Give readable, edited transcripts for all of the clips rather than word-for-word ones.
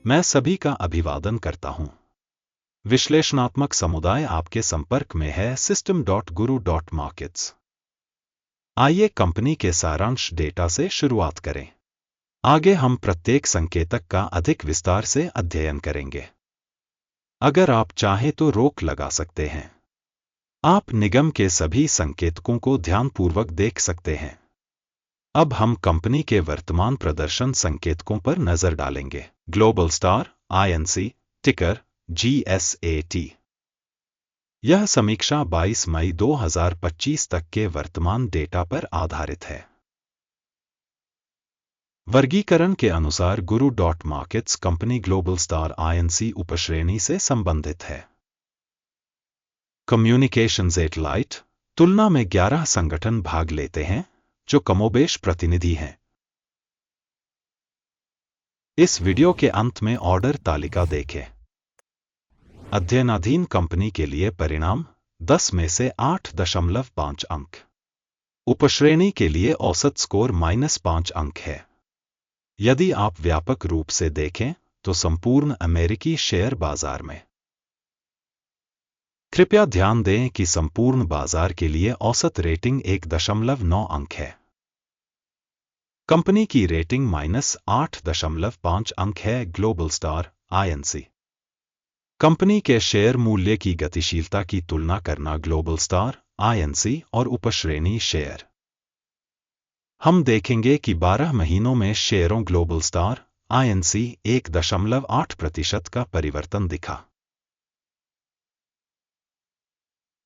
मैं सभी का अभिवादन करता हूं। विश्लेषणात्मक समुदाय आपके संपर्क में है System.Guru.Markets। आइए कंपनी के सारांश डेटा से शुरुआत करें। आगे हम प्रत्येक संकेतक का अधिक विस्तार से अध्ययन करेंगे। अगर आप चाहें तो रोक लगा सकते हैं। आप निगम के सभी संकेतकों को ध्यानपूर्वक देख सकते हैं। अब हम कंपनी के वर्तमान प्रदर्शन संकेतकों पर नजर डालेंगे। ग्लोबल स्टार INC, टिकर GSAT। यह समीक्षा 22 मई 2025 तक के वर्तमान डेटा पर आधारित है। वर्गीकरण के अनुसार Guru.Markets company global star INC उपश्रेणी से संबंधित है। कम्युनिकेशंस एलाइट तुलना में 11 संगठन भाग लेते हैं जो कमोबेश प्रतिनिधि हैं। इस वीडियो के अंत में ऑर्डर तालिका देखें। अध्ययनाधीन कंपनी के लिए परिणाम 10 में से 8.5 अंक। उपश्रेणी के लिए औसत स्कोर -5 अंक है। यदि आप व्यापक रूप से देखें तो संपूर्ण अमेरिकी शेयर बाजार में। कृपया ध्यान दें कि संपूर्ण बाजार के लिए औसत रेटिंग 1.9 अंक है। कंपनी की रेटिंग -8.5 अंक है। ग्लोबल स्टार INC कंपनी के शेयर मूल्य की गतिशीलता की तुलना करना। ग्लोबल स्टार INC और उपश्रेणी शेयर। हम देखेंगे कि 12 महीनों में शेयरों ग्लोबल स्टार INC 1.8% का परिवर्तन दिखा।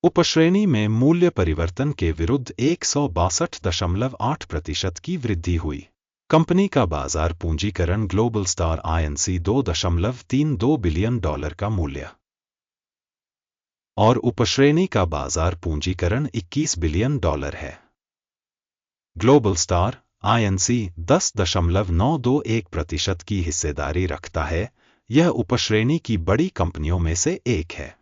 उपश्रेणी में मूल्य परिवर्तन के विरुद्ध 162.8% की वृद्धि हुई। कंपनी का बाजार पूंजीकरण ग्लोबल स्टार INC $2.32 बिलियन का मूल्य और उपश्रेणी का बाजार पूंजीकरण $21 बिलियन है। ग्लोबल स्टार INC 10.921% की हिस्सेदारी रखता है। यह उपश्रेणी की बड़ी कंपनियों में से एक है।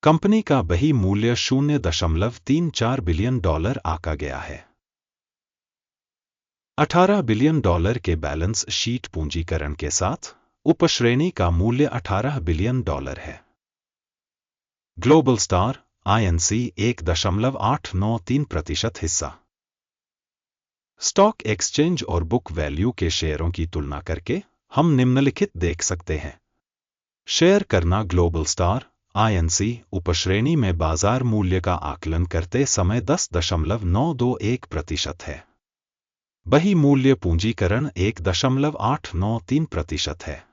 कंपनी का बही मूल्य $0.34 बिलियन आका गया है। $18 बिलियन के बैलेंस शीट पूंजीकरण के साथ उपश्रेणी का मूल्य $18 बिलियन है। ग्लोबल स्टार INC 1.893% हिस्सा। स्टॉक एक्सचेंज और बुक वैल्यू के शेयरों की तुलना करके हम निम्नलिखित देख सकते हैं। शेयर करना ग्लोबल स्टार INC उपश्रेणी में बाजार मूल्य का आकलन करते समय 10.921% है। बही मूल्य पूंजीकरण 1.893% है,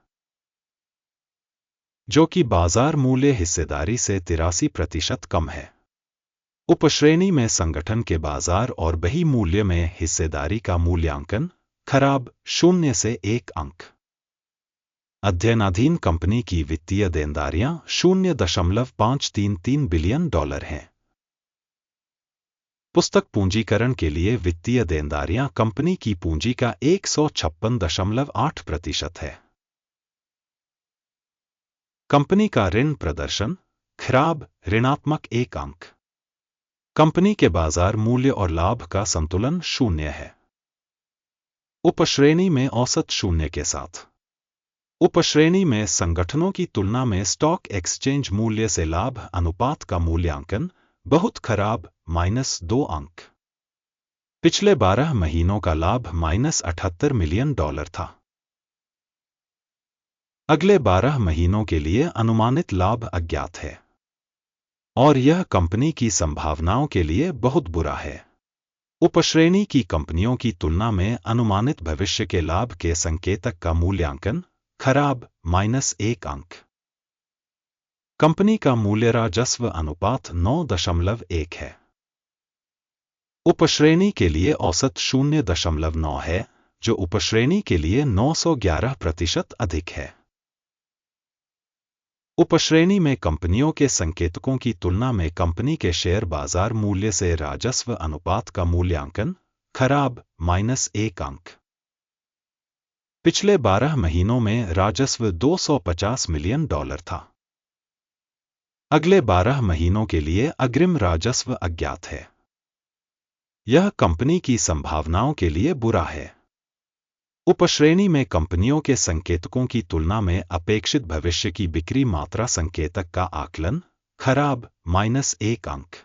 जो कि बाजार मूल्य हिस्सेदारी से 83% कम है। उपश्रेणी में संगठन के बाजार और बही मूल्य में हिस्सेदारी का मूल्यांकन खराब 0 से 1 अंक। अध्ययनाधीन कंपनी की वित्तीय देनदारियां $0.533 बिलियन हैं। पुस्तक पूंजीकरण के लिए वित्तीय देनदारियां कंपनी की पूंजी का 156.8% है। कंपनी का ऋण प्रदर्शन खराब ऋणात्मक 1 अंक। कंपनी के बाजार मूल्य और लाभ का संतुलन 0 है। उपश्रेणी में औसत 0 के साथ। उपश्रेणी में संगठनों की तुलना में स्टॉक एक्सचेंज मूल्य से लाभ अनुपात का मूल्यांकन बहुत खराब -2 अंक। पिछले 12 महीनों का लाभ -$78 मिलियन था। अगले 12 महीनों के लिए अनुमानित लाभ अज्ञात है और यह कंपनी की संभावनाओं के लिए बहुत बुरा है। उपश्रेणी की कंपनियों की तुलना में अनुमानित भविष्य के लाभ के संकेतक का मूल्यांकन खराब -1 अंक। कंपनी का मूल्य राजस्व अनुपात 9.1 है। उपश्रेणी के लिए औसत 0.9 है, जो उपश्रेणी के लिए 911% अधिक है। उपश्रेणी में कंपनियों के संकेतकों की तुलना में कंपनी के शेयर बाजार मूल्य से राजस्व अनुपात का मूल्यांकन खराब -1 अंक। पिछले 12 महीनों में राजस्व $250 मिलियन था। अगले 12 महीनों के लिए अग्रिम राजस्व अज्ञात है। यह कंपनी की संभावनाओं के लिए बुरा है। उपश्रेणी में कंपनियों के संकेतकों की तुलना में अपेक्षित भविष्य की बिक्री मात्रा संकेतक का आकलन खराब -1 अंक।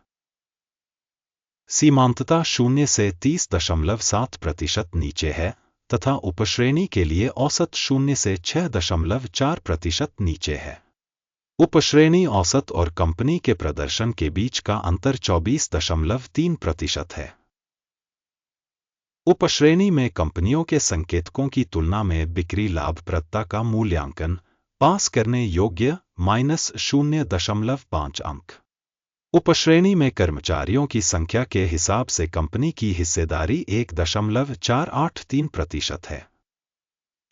सीमांतता 0 से 30.7% नीचे है तथा उपश्रेणी के लिए औसत 0 से 6.4% नीचे है। उपश्रेणी औसत और कंपनी के प्रदर्शन के बीच का अंतर 24.3% है। उपश्रेणी में कंपनियों के संकेतकों की तुलना में बिक्री लाभप्रदता का मूल्यांकन पास करने योग्य -0.5 अंक। उपश्रेणी में कर्मचारियों की संख्या के हिसाब से कंपनी की हिस्सेदारी 1.483% है।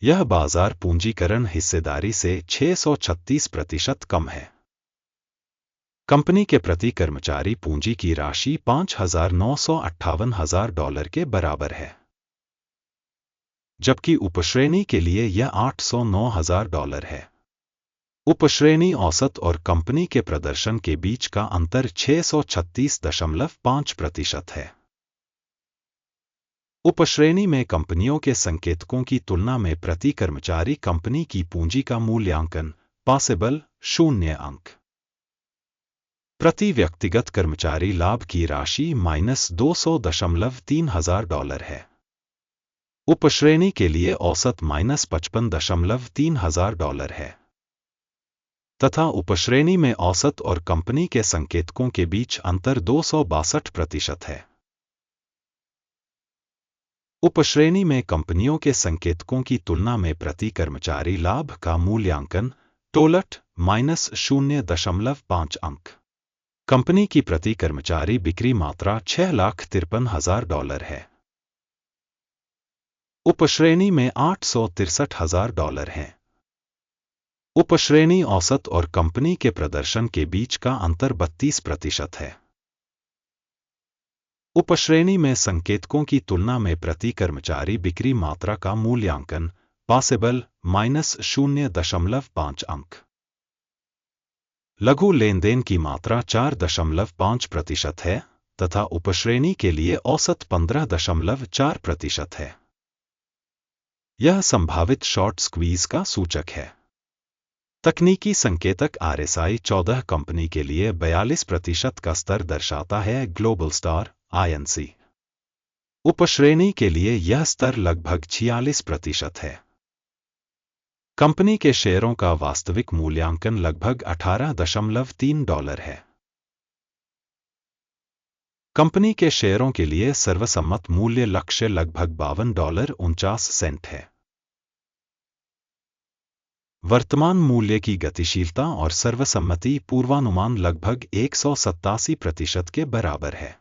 यह बाजार पूंजीकरण हिस्सेदारी से 636% कम है। कंपनी के प्रति कर्मचारी पूंजी की राशि $5,958,000 के बराबर है, जबकि उपश्रेणी के लिए यह $809,000 है। उपश्रेणी औसत और कंपनी के प्रदर्शन के बीच का अंतर 636.5% है। उपश्रेणी में कंपनियों के संकेतकों की तुलना में प्रति कर्मचारी कंपनी की पूंजी का मूल्यांकन पॉसिबल 0 अंक। प्रति व्यक्तिगत कर्मचारी लाभ की राशि $200.3 है। उपश्रेणी के लिए औसत $55.3 है तथा उपश्रेणी में औसत और कंपनी के संकेतकों के बीच अंतर 262% है। उपश्रेणी में कंपनियों के संकेतकों की तुलना में प्रति कर्मचारी लाभ का मूल्यांकन टोलट -0.5 अंक। कंपनी की प्रति कर्मचारी बिक्री मात्रा $6,53,000 है। उपश्रेणी में $863,000 है। उपश्रेणी औसत और कंपनी के प्रदर्शन के बीच का अंतर 32% है। उपश्रेणी में संकेतकों की तुलना में प्रति कर्मचारी बिक्री मात्रा का मूल्यांकन पॉसिबल -0.5 अंक। लघु लेनदेन की मात्रा 4.5% है तथा उपश्रेणी के लिए औसत 15.4% है। यह संभावित शॉर्ट स्क्वीज का सूचक है। तकनीकी संकेतक RSI 14 कंपनी के लिए 42% का स्तर दर्शाता है। ग्लोबल स्टार INC उपश्रेणी के लिए यह स्तर लगभग 46% है। कंपनी के शेयरों का वास्तविक मूल्यांकन लगभग $18.3 है। कंपनी के शेयरों के लिए सर्वसम्मत मूल्य लक्ष्य लगभग $52.49 है। वर्तमान मूल्य की गतिशीलता और सर्वसम्मति पूर्वानुमान लगभग 187% के बराबर है।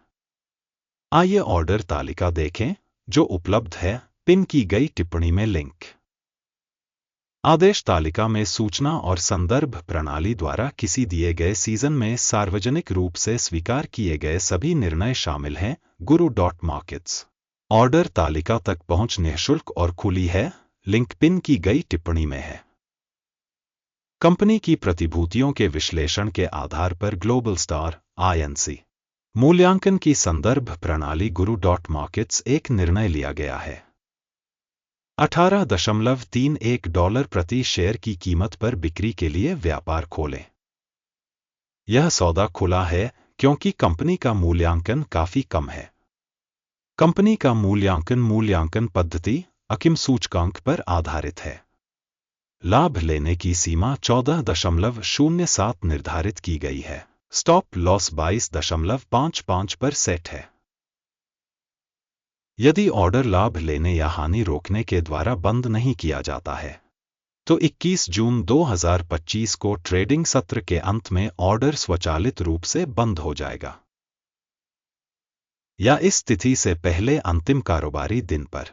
आइए ऑर्डर तालिका देखें जो उपलब्ध है। पिन की गई टिप्पणी में लिंक। आदेश तालिका में सूचना और संदर्भ प्रणाली द्वारा किसी दिए गए सीजन में सार्वजनिक रूप से स्वीकार किए गए सभी निर्णय शामिल हैं। guru.markets ऑर्डर तालिका तक पहुंच निःशुल्क और खुली है। लिंक पिन की गई टिप्पणी में है। कंपनी की प्रतिभूतियों के विश्लेषण के आधार पर ग्लोबल स्टार INC मूल्यांकन की संदर्भ प्रणाली guru.markets एक निर्णय लिया गया है। $18.31 प्रति शेयर की कीमत पर बिक्री के लिए व्यापार खोलें। यह सौदा खुला है क्योंकि कंपनी का मूल्यांकन काफी कम है। कंपनी का मूल्यांकन पद्धति अकिम सूचकांक पर आधारित है। लाभ लेने की सीमा 14.07 निर्धारित की गई है। स्टॉप लॉस 22.55 पर सेट है। यदि ऑर्डर लाभ लेने या हानि रोकने के द्वारा बंद नहीं किया जाता है तो 21 जून 2025 को ट्रेडिंग सत्र के अंत में ऑर्डर स्वचालित रूप से बंद हो जाएगा या इस तिथि से पहले अंतिम कारोबारी दिन पर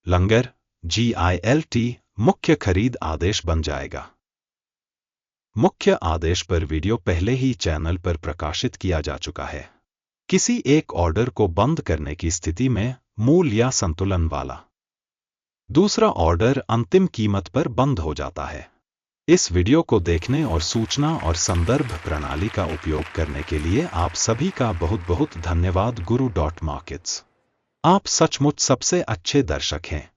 लंगर GILT मुख्य खरीद आदेश बन जाएगा। मुख्य आदेश पर वीडियो पहले ही चैनल पर प्रकाशित किया जा चुका है। किसी एक ऑर्डर को बंद करने की स्थिति में मूल्य या संतुलन वाला दूसरा ऑर्डर अंतिम कीमत पर बंद हो जाता है। इस वीडियो को देखने और सूचना और संदर्भ प्रणाली का उपयोग करने के लिए आप सभी का बहुत बहुत धन्यवाद। guru.markets आप सचमुच सबसे अच्छे दर्शक हैं।